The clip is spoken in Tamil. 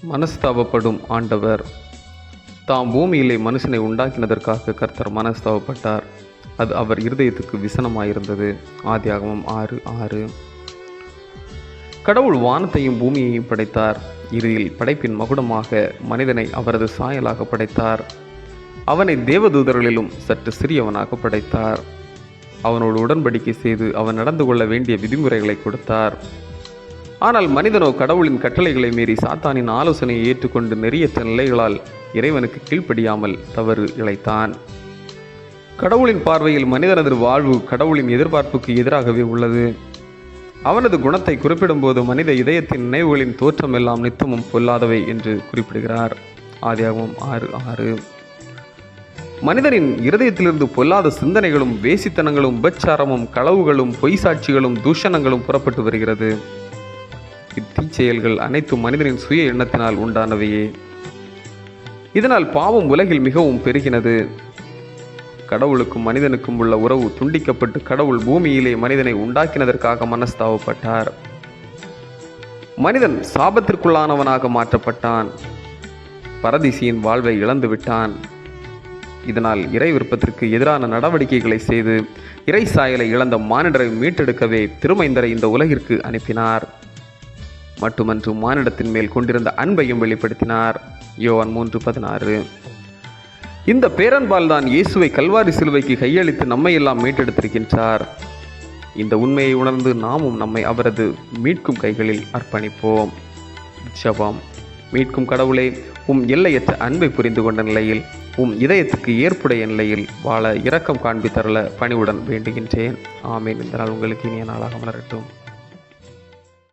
மனஸ்தாபப்படும் ஆண்டவர். தாம் பூமியிலே மனுஷனை உண்டாக்கினதற்காக கர்த்தர் மனஸ்தாபப்பட்டார். அது அவர் இருதயத்துக்கு விசனமாயிருந்தது. ஆதியாகமம் 6:6. கடவுள் வானத்தையும் பூமியையும் படைத்தார். இறுதியில் படைப்பின் மகுடமாக மனிதனை அவரது சாயலாக படைத்தார். அவனை தேவதூதர்களிலும் சற்று சிறியவனாக படைத்தார். அவனோடு உடன்படிக்கை செய்து அவன் நடந்து கொள்ள வேண்டிய விதிமுறைகளை கொடுத்தார். ஆனால் மனிதனோ கடவுளின் கட்டளைகளை மீறி சாத்தானின் ஆலோசனையை ஏற்றுக்கொண்டு நெறியற்ற நிலைகளால் இறைவனுக்கு கீழ்ப்படியாமல் தவறு இழைத்தான். கடவுளின் பார்வையில் மனிதனது வாழ்வு கடவுளின் எதிர்பார்ப்புக்கு எதிராகவே உள்ளது. அவனது குணத்தை குறிப்பிடும்போது மனித இதயத்தின் நினைவுகளின் தோற்றம் எல்லாம் நித்தமும் பொல்லாதவை என்று குறிப்பிடுகிறார். ஆதியாகமம் 6:6. மனிதனின் இருதயத்திலிருந்து பொல்லாத சிந்தனைகளும் வேசித்தனங்களும் உபச்சாரமும் களவுகளும் பொய் சாட்சிகளும் தூஷணங்களும் புறப்பட்டு வருகிறது. இத்தீச்செயல்கள் அனைத்தும் மனிதனின் சுய எண்ணத்தினால் உண்டானவையே. இதனால் பாவம் உலகில் மிகவும் பெருகினது. கடவுளுக்கும் மனிதனுக்கும் உள்ள உறவு துண்டிக்கப்பட்டு கடவுள் பூமியிலே மனிதனை உண்டாக்கினதற்காக மனஸ்தாபப்பட்டார். மனிதன் சாபத்திற்குள்ளானவனாக மாற்றப்பட்டான். பரதீசியின் வாழ்வை இழந்து விட்டான். இதனால் இறை விருப்பத்திற்கு எதிரான நடவடிக்கைகளை செய்து இறை சாயலை இழந்த மானிடரை மீட்டெடுக்கவே திருமைந்தரை இந்த உலகிற்கு அனுப்பினார். மட்டுமன்று மானிடத்தின் மேல் கொண்டிருந்த அன்பையும் வெளிப்படுத்தினார். யோவான் 3:16. இந்த பேரன்பால் தான் இயேசுவை கல்வாரி சிலுவைக்கு கையளித்து நம்மையெல்லாம் மீட்டெடுத்திருக்கின்றார். இந்த உண்மையை உணர்ந்து நாமும் நம்மை அவரது மீட்கும் கைகளில் அர்ப்பணிப்போம். ஜெபம். மீட்கும் கடவுளே, உம் எல்லையற்ற அன்பை புரிந்து கொண்ட நிலையில் உம் இதயத்துக்கு ஏற்புடைய நிலையில் வாழ இரக்கம் காண்பித்தருள பணிவுடன் வேண்டுகின்றேன். ஆமேன். இந்த நாள் உங்களுக்கு இனிய நாளாக மலரட்டும்.